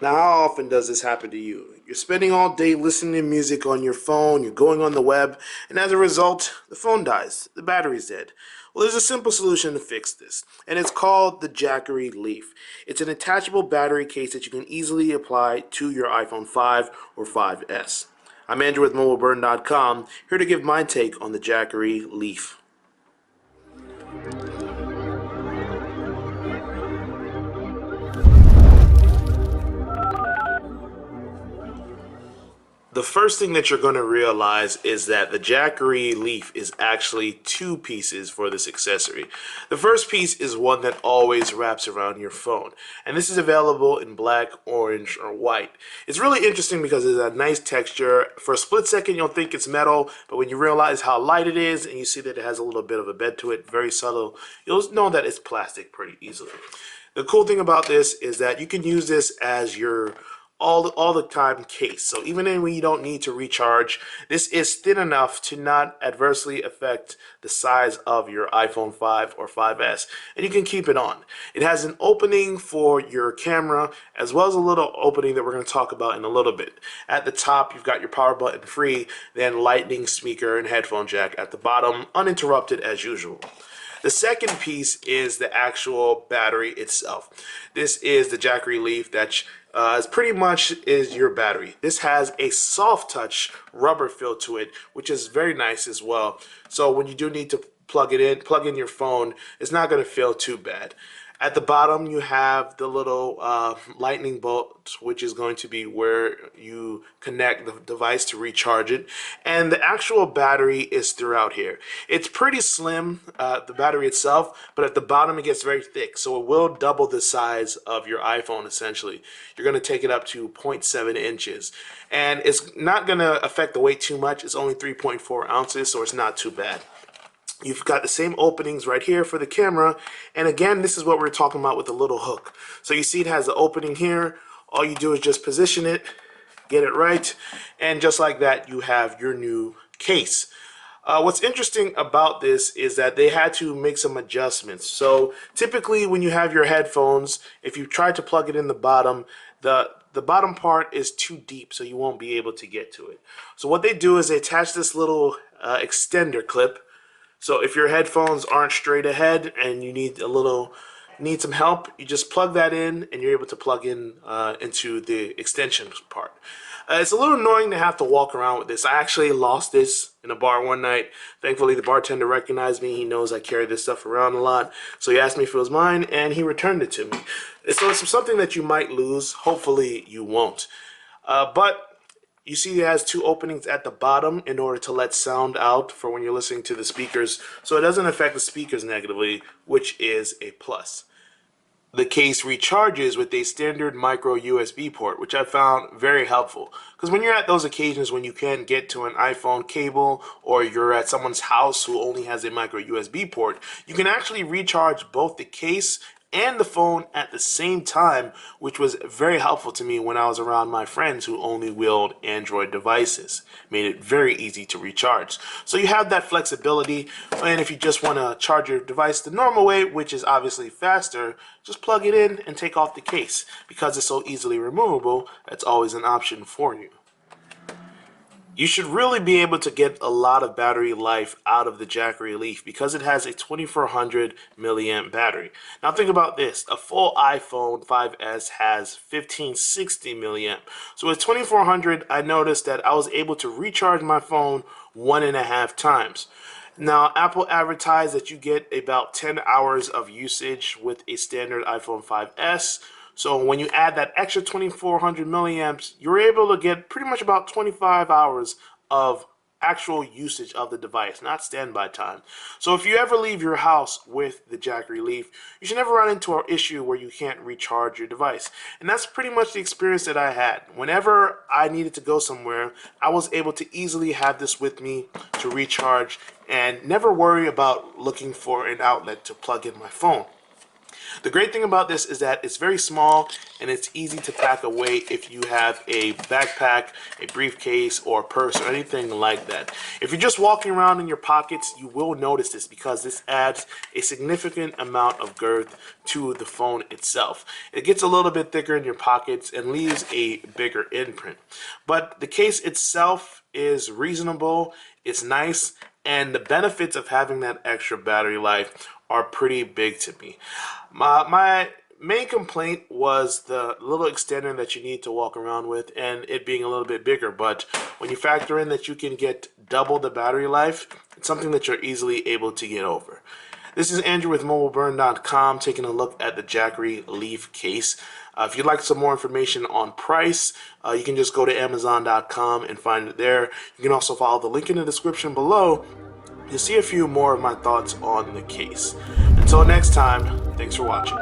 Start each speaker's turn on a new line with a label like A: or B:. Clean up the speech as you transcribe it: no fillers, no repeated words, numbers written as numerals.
A: Now, how often does this happen to you? You're spending all day listening to music on your phone, you're going on the web, and as a result, the phone dies, the battery's dead. Well, there's a simple solution to fix this, and it's called the Jackery Leaf. It's an attachable battery case that you can easily apply to your iPhone 5 or 5S. I'm Andrew with mobileburn.com, here to give my take on the Jackery Leaf. The first thing that you're going to realize is that the Jackery Leaf is actually two pieces for this accessory. The first piece is one that always wraps around your phone, and this is available in black, orange, or white. It's really interesting because it's a nice texture. For a split second you'll think it's metal, but when you realize how light it is and you see that it has a little bit of a bend to it, very subtle, you'll know that it's plastic pretty easily. The cool thing about this is that you can use this as your all the time case. So even when you don't need to recharge, this is thin enough to not adversely affect the size of your iPhone 5 or 5S, and you can keep it on. It has an opening for your camera as well as a little opening that we're going to talk about in a little bit. At the top you've got your power button free, then lightning speaker and headphone jack at the bottom, uninterrupted as usual. The second piece is the actual battery itself. This is the Jackery Leaf that is pretty much is your battery. This has a soft touch rubber feel to it, which is very nice as well. So when you do need to plug in your phone, it's not going to feel too bad. At the bottom, you have the little lightning bolt, which is going to be where you connect the device to recharge it. And the actual battery is throughout here. It's pretty slim, the battery itself, but at the bottom it gets very thick. So it will double the size of your iPhone, essentially. You're going to take it up to 0.7 inches. And it's not going to affect the weight too much. It's only 3.4 ounces, so it's not too bad. You've got the same openings right here for the camera, and again, this is what we're talking about with the little hook. So you see it has the opening here. All you do is just position it, get it right, and just like that you have your new case. What's interesting about this is that they had to make some adjustments. So typically when you have your headphones, if you try to plug it in the bottom, the bottom part is too deep, so you won't be able to get to it. So what they do is they attach this little extender clip. So if your headphones aren't straight ahead and you need some help, you just plug that in and you're able to plug in into the extension part. It's a little annoying to have to walk around with this. I actually lost this in a bar one night. Thankfully, the bartender recognized me. He knows I carry this stuff around a lot. So he asked me if it was mine and he returned it to me. So it's something that you might lose. Hopefully you won't. But you see it has two openings at the bottom in order to let sound out for when you're listening to the speakers, so it doesn't affect the speakers negatively, which is a plus. The case recharges with a standard micro USB port, which I found very helpful. Because when you're at those occasions when you can't get to an iPhone cable or you're at someone's house who only has a micro USB port, you can actually recharge both the case and the phone at the same time, which was very helpful to me when I was around my friends who only wield Android devices. Made it very easy to recharge. So you have that flexibility, and if you just want to charge your device the normal way, which is obviously faster, just plug it in and take off the case. Because it's so easily removable, that's always an option for you. You should really be able to get a lot of battery life out of the Jackery Leaf because it has a 2400 milliamp battery. Now think about this, a full iPhone 5S has 1560 milliamp. So with 2400, I noticed that I was able to recharge my phone 1.5 times. Now, Apple advertised that you get about 10 hours of usage with a standard iPhone 5S. So when you add that extra 2400 milliamps, you're able to get pretty much about 25 hours of actual usage of the device, not standby time. So if you ever leave your house with the Jackery Leaf, you should never run into an issue where you can't recharge your device. And that's pretty much the experience that I had. Whenever I needed to go somewhere, I was able to easily have this with me to recharge and never worry about looking for an outlet to plug in my phone. The great thing about this is that it's very small and it's easy to pack away if you have a backpack, a briefcase, or purse, or anything like that. If you're just walking around in your pockets, you will notice this because this adds a significant amount of girth to the phone itself. It gets a little bit thicker in your pockets and leaves a bigger imprint. But the case itself is reasonable, it's nice, and the benefits of having that extra battery life are pretty big to me. My main complaint was the little extender that you need to walk around with and it being a little bit bigger, but when you factor in that you can get double the battery life, it's something that you're easily able to get over. This is Andrew with mobileburn.com taking a look at the Jackery Leaf case. If you'd like some more information on price, you can just go to amazon.com and find it there. You can also follow the link in the description below to see a few more of my thoughts on the case. Until next time, thanks for watching.